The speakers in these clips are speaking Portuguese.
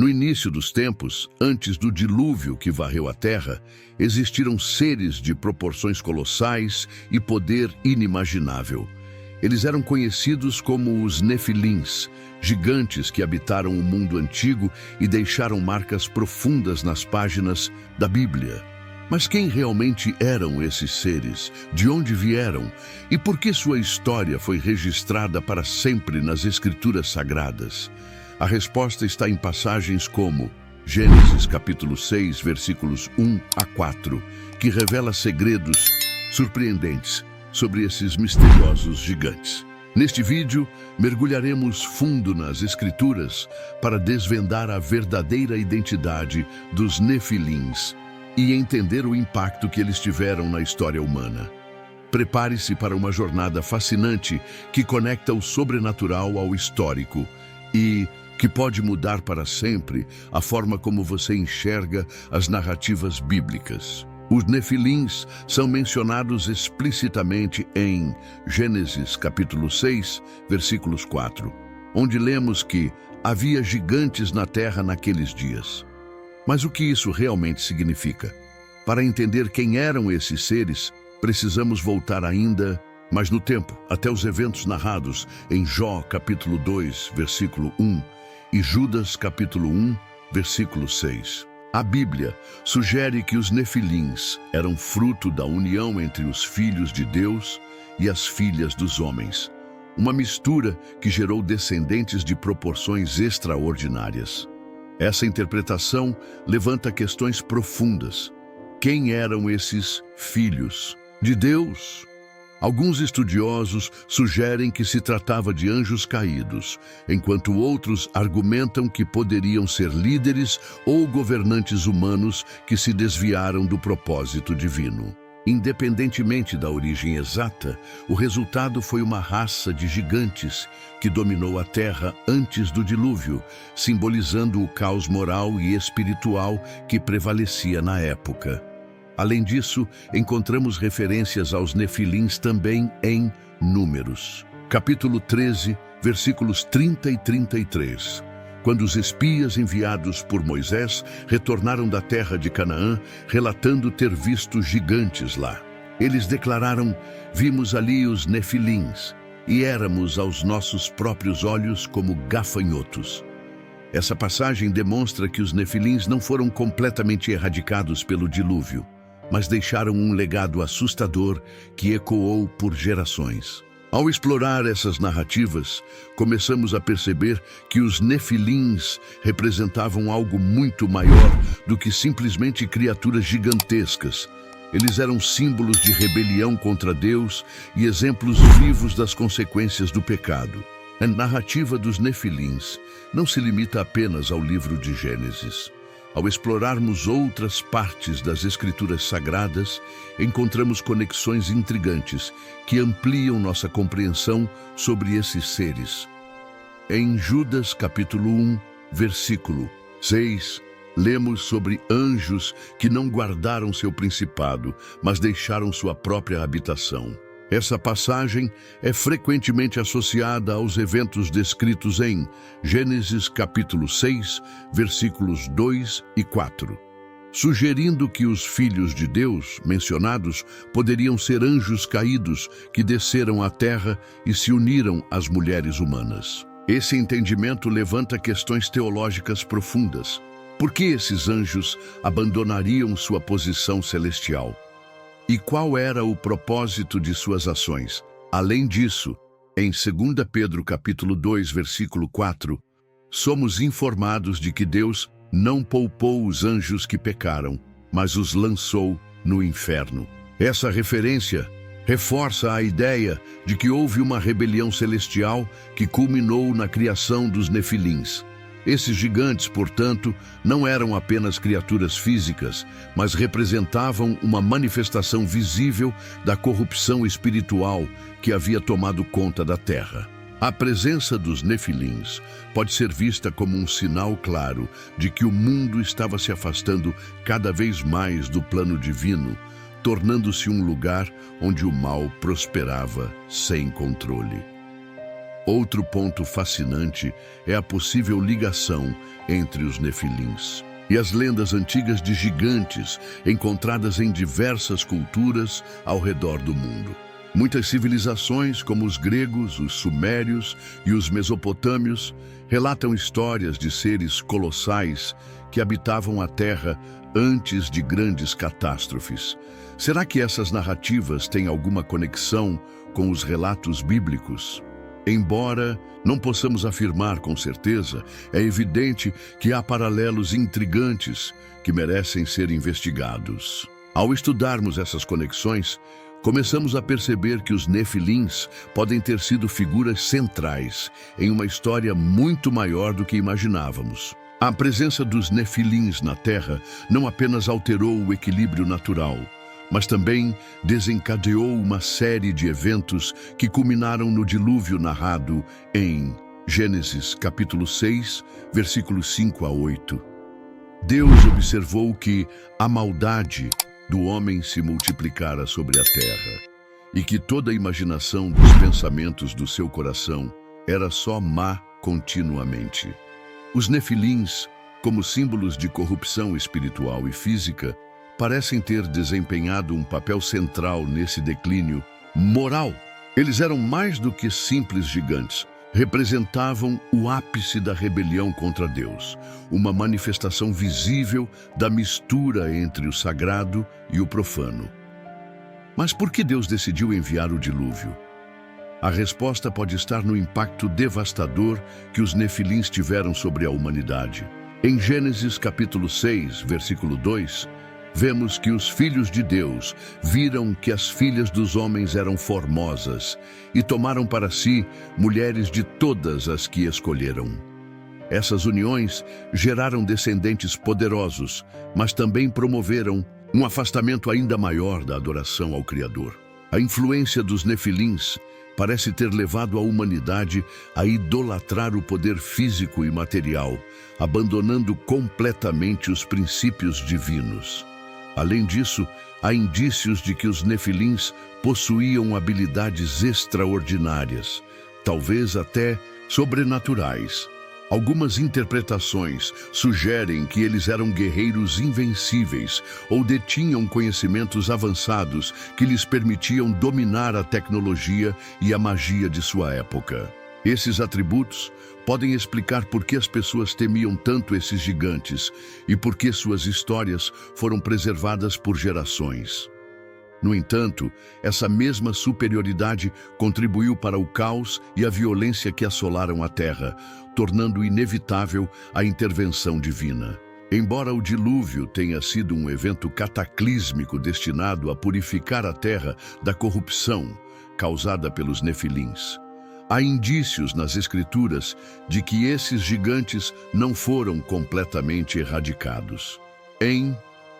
No início dos tempos, antes do dilúvio que varreu a terra, existiram seres de proporções colossais e poder inimaginável. Eles eram conhecidos como os Nefilins, gigantes que habitaram o mundo antigo e deixaram marcas profundas nas páginas da Bíblia. Mas quem realmente eram esses seres? De onde vieram? E por que sua história foi registrada para sempre nas Escrituras Sagradas? A resposta está em passagens como Gênesis capítulo 6, versículos 1 a 4, que revela segredos surpreendentes sobre esses misteriosos gigantes. Neste vídeo, mergulharemos fundo nas Escrituras para desvendar a verdadeira identidade dos Nefilins e entender o impacto que eles tiveram na história humana. Prepare-se para uma jornada fascinante que conecta o sobrenatural ao histórico e que pode mudar para sempre a forma como você enxerga as narrativas bíblicas. Os Nefilins são mencionados explicitamente em Gênesis capítulo 6, versículos 4, onde lemos que havia gigantes na terra naqueles dias. Mas o que isso realmente significa? Para entender quem eram esses seres, precisamos voltar ainda mais no tempo, até os eventos narrados em Jó capítulo 2, versículo 1, e Judas capítulo 1, versículo 6. A Bíblia sugere que os Nefilins eram fruto da união entre os filhos de Deus e as filhas dos homens, uma mistura que gerou descendentes de proporções extraordinárias. Essa interpretação levanta questões profundas. Quem eram esses filhos de Deus? Alguns estudiosos sugerem que se tratava de anjos caídos, enquanto outros argumentam que poderiam ser líderes ou governantes humanos que se desviaram do propósito divino. Independentemente da origem exata, o resultado foi uma raça de gigantes que dominou a terra antes do dilúvio, simbolizando o caos moral e espiritual que prevalecia na época. Além disso, encontramos referências aos Nefilins também em Números. Capítulo 13, versículos 30 e 33. Quando os espias enviados por Moisés retornaram da terra de Canaã, relatando ter visto gigantes lá. Eles declararam: vimos ali os Nefilins, e éramos aos nossos próprios olhos como gafanhotos. Essa passagem demonstra que os Nefilins não foram completamente erradicados pelo dilúvio, mas deixaram um legado assustador que ecoou por gerações. Ao explorar essas narrativas, começamos a perceber que os Nefilins representavam algo muito maior do que simplesmente criaturas gigantescas. Eles eram símbolos de rebelião contra Deus e exemplos vivos das consequências do pecado. A narrativa dos Nefilins não se limita apenas ao livro de Gênesis. Ao explorarmos outras partes das Escrituras Sagradas, encontramos conexões intrigantes que ampliam nossa compreensão sobre esses seres. Em Judas capítulo 1, versículo 6, lemos sobre anjos que não guardaram seu principado, mas deixaram sua própria habitação. Essa passagem é frequentemente associada aos eventos descritos em Gênesis capítulo 6, versículos 2 e 4, sugerindo que os filhos de Deus mencionados poderiam ser anjos caídos que desceram à terra e se uniram às mulheres humanas. Esse entendimento levanta questões teológicas profundas. Por que esses anjos abandonariam sua posição celestial? E qual era o propósito de suas ações? Além disso, em 2 Pedro capítulo 2, versículo 4, somos informados de que Deus não poupou os anjos que pecaram, mas os lançou no inferno. Essa referência reforça a ideia de que houve uma rebelião celestial que culminou na criação dos Nefilins. Esses gigantes, portanto, não eram apenas criaturas físicas, mas representavam uma manifestação visível da corrupção espiritual que havia tomado conta da terra. A presença dos Nefilins pode ser vista como um sinal claro de que o mundo estava se afastando cada vez mais do plano divino, tornando-se um lugar onde o mal prosperava sem controle. Outro ponto fascinante é a possível ligação entre os nefilins e as lendas antigas de gigantes encontradas em diversas culturas ao redor do mundo. Muitas civilizações, como os gregos, os sumérios e os mesopotâmios, relatam histórias de seres colossais que habitavam a Terra antes de grandes catástrofes. Será que essas narrativas têm alguma conexão com os relatos bíblicos? Embora não possamos afirmar com certeza, é evidente que há paralelos intrigantes que merecem ser investigados. Ao estudarmos essas conexões, começamos a perceber que os nefilins podem ter sido figuras centrais em uma história muito maior do que imaginávamos. A presença dos nefilins na Terra não apenas alterou o equilíbrio natural, mas também desencadeou uma série de eventos que culminaram no dilúvio narrado em Gênesis capítulo 6, versículos 5 a 8. Deus observou que a maldade do homem se multiplicara sobre a terra e que toda a imaginação dos pensamentos do seu coração era só má continuamente. Os nefilins, como símbolos de corrupção espiritual e física, parecem ter desempenhado um papel central nesse declínio moral. Eles eram mais do que simples gigantes. Representavam o ápice da rebelião contra Deus, uma manifestação visível da mistura entre o sagrado e o profano. Mas por que Deus decidiu enviar o dilúvio? A resposta pode estar no impacto devastador que os nefilins tiveram sobre a humanidade. Em Gênesis capítulo 6, versículo 2, vemos que os filhos de Deus viram que as filhas dos homens eram formosas e tomaram para si mulheres de todas as que escolheram. Essas uniões geraram descendentes poderosos, mas também promoveram um afastamento ainda maior da adoração ao Criador. A influência dos nefilins parece ter levado a humanidade a idolatrar o poder físico e material, abandonando completamente os princípios divinos. Além disso, há indícios de que os nefilins possuíam habilidades extraordinárias, talvez até sobrenaturais. Algumas interpretações sugerem que eles eram guerreiros invencíveis ou detinham conhecimentos avançados que lhes permitiam dominar a tecnologia e a magia de sua época. Esses atributos podem explicar por que as pessoas temiam tanto esses gigantes e por que suas histórias foram preservadas por gerações. No entanto, essa mesma superioridade contribuiu para o caos e a violência que assolaram a Terra, tornando inevitável a intervenção divina. Embora o dilúvio tenha sido um evento cataclísmico destinado a purificar a Terra da corrupção causada pelos nefilins, há indícios nas Escrituras de que esses gigantes não foram completamente erradicados. Em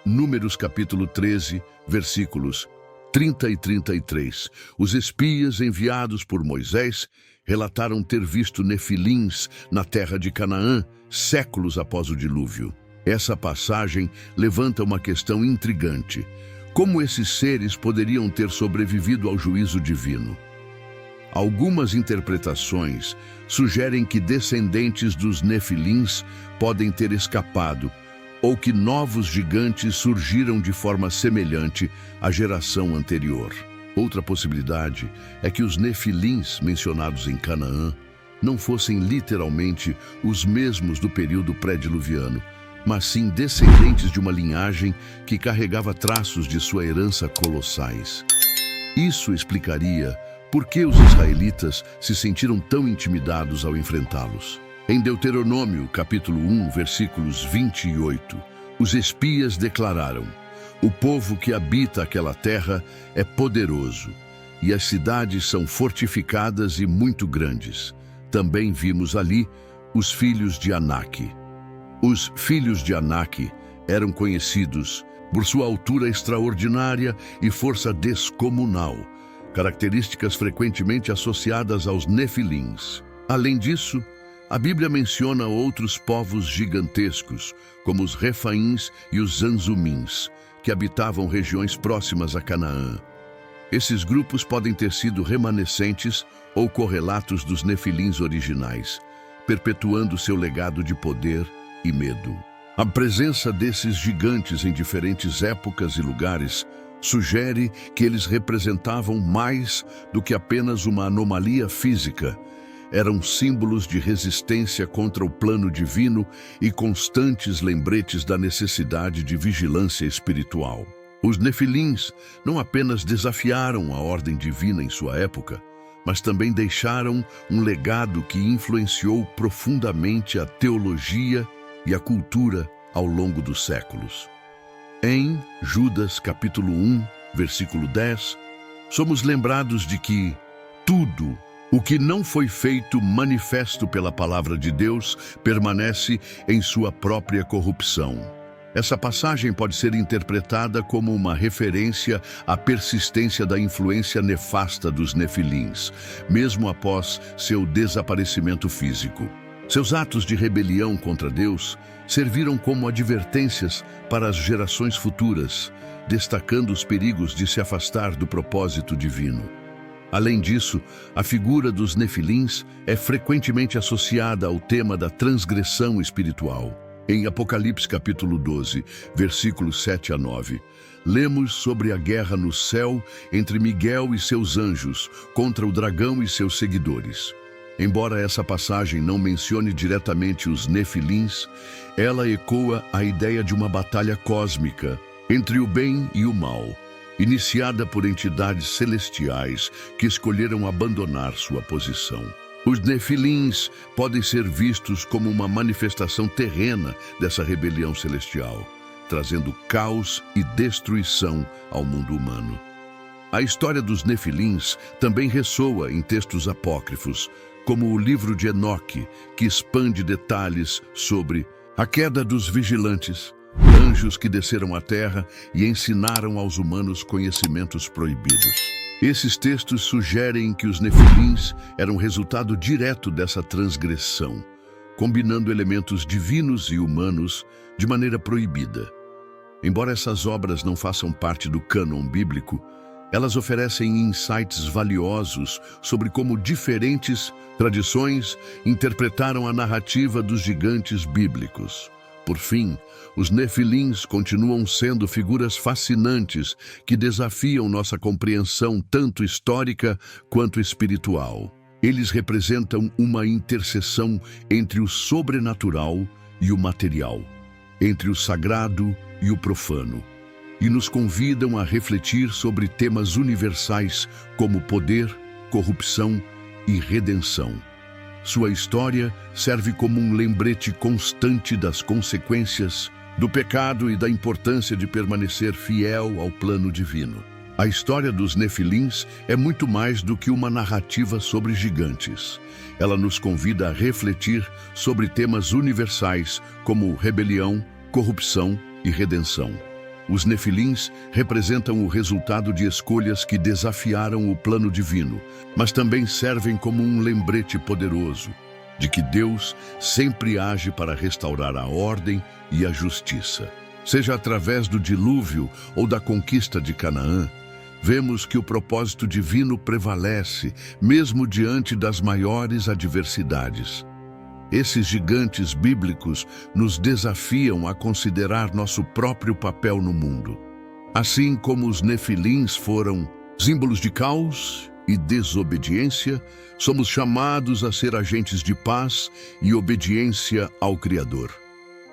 Números capítulo 13, versículos 30 e 33, os espias enviados por Moisés relataram ter visto nefilins na terra de Canaã séculos após o dilúvio. Essa passagem levanta uma questão intrigante. Como esses seres poderiam ter sobrevivido ao juízo divino? Algumas interpretações sugerem que descendentes dos nefilins podem ter escapado, ou que novos gigantes surgiram de forma semelhante à geração anterior. Outra possibilidade é que os nefilins mencionados em Canaã não fossem literalmente os mesmos do período pré-diluviano, mas sim descendentes de uma linhagem que carregava traços de sua herança colossais. Isso explicaria por que os israelitas se sentiram tão intimidados ao enfrentá-los. Em Deuteronômio, capítulo 1, versículos 28, os espias declararam: "O povo que habita aquela terra é poderoso, e as cidades são fortificadas e muito grandes. Também vimos ali os filhos de Anak." Os filhos de Anak eram conhecidos por sua altura extraordinária e força descomunal, características frequentemente associadas aos nefilins. Além disso, a Bíblia menciona outros povos gigantescos, como os refaíns e os zanzumins, que habitavam regiões próximas a Canaã. Esses grupos podem ter sido remanescentes ou correlatos dos nefilins originais, perpetuando seu legado de poder e medo. A presença desses gigantes em diferentes épocas e lugares sugere que eles representavam mais do que apenas uma anomalia física. Eram símbolos de resistência contra o plano divino e constantes lembretes da necessidade de vigilância espiritual. Os nefilins não apenas desafiaram a ordem divina em sua época, mas também deixaram um legado que influenciou profundamente a teologia e a cultura ao longo dos séculos. Em Judas capítulo 1, versículo 10, somos lembrados de que tudo o que não foi feito manifesto pela palavra de Deus permanece em sua própria corrupção. Essa passagem pode ser interpretada como uma referência à persistência da influência nefasta dos nefilins, mesmo após seu desaparecimento físico. Seus atos de rebelião contra Deus serviram como advertências para as gerações futuras, destacando os perigos de se afastar do propósito divino. Além disso, a figura dos nefilins é frequentemente associada ao tema da transgressão espiritual. Em Apocalipse capítulo 12, versículos 7 a 9, lemos sobre a guerra no céu entre Miguel e seus anjos contra o dragão e seus seguidores. Embora essa passagem não mencione diretamente os nefilins, ela ecoa a ideia de uma batalha cósmica entre o bem e o mal, iniciada por entidades celestiais que escolheram abandonar sua posição. Os nefilins podem ser vistos como uma manifestação terrena dessa rebelião celestial, trazendo caos e destruição ao mundo humano. A história dos nefilins também ressoa em textos apócrifos, como o livro de Enoque, que expande detalhes sobre a queda dos vigilantes, anjos que desceram à terra e ensinaram aos humanos conhecimentos proibidos. Esses textos sugerem que os nefilins eram resultado direto dessa transgressão, combinando elementos divinos e humanos de maneira proibida. Embora essas obras não façam parte do cânon bíblico, elas oferecem insights valiosos sobre como diferentes tradições interpretaram a narrativa dos gigantes bíblicos. Por fim, os nefilins continuam sendo figuras fascinantes que desafiam nossa compreensão tanto histórica quanto espiritual. Eles representam uma interseção entre o sobrenatural e o material, entre o sagrado e o profano, e nos convidam a refletir sobre temas universais como poder, corrupção e redenção. Sua história serve como um lembrete constante das consequências do pecado e da importância de permanecer fiel ao plano divino. A história dos nefilins é muito mais do que uma narrativa sobre gigantes. Ela nos convida a refletir sobre temas universais como rebelião, corrupção e redenção. Os nefilins representam o resultado de escolhas que desafiaram o plano divino, mas também servem como um lembrete poderoso de que Deus sempre age para restaurar a ordem e a justiça. Seja através do dilúvio ou da conquista de Canaã, vemos que o propósito divino prevalece, mesmo diante das maiores adversidades. Esses gigantes bíblicos nos desafiam a considerar nosso próprio papel no mundo. Assim como os nefilins foram símbolos de caos e desobediência, somos chamados a ser agentes de paz e obediência ao Criador.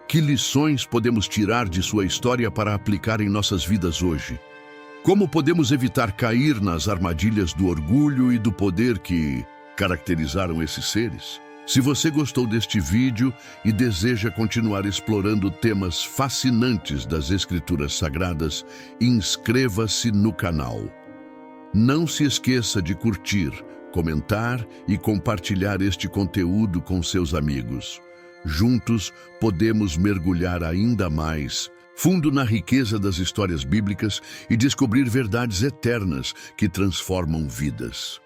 Que lições podemos tirar de sua história para aplicar em nossas vidas hoje? Como podemos evitar cair nas armadilhas do orgulho e do poder que caracterizaram esses seres? Se você gostou deste vídeo e deseja continuar explorando temas fascinantes das Escrituras Sagradas, inscreva-se no canal. Não se esqueça de curtir, comentar e compartilhar este conteúdo com seus amigos. Juntos podemos mergulhar ainda mais fundo na riqueza das histórias bíblicas e descobrir verdades eternas que transformam vidas.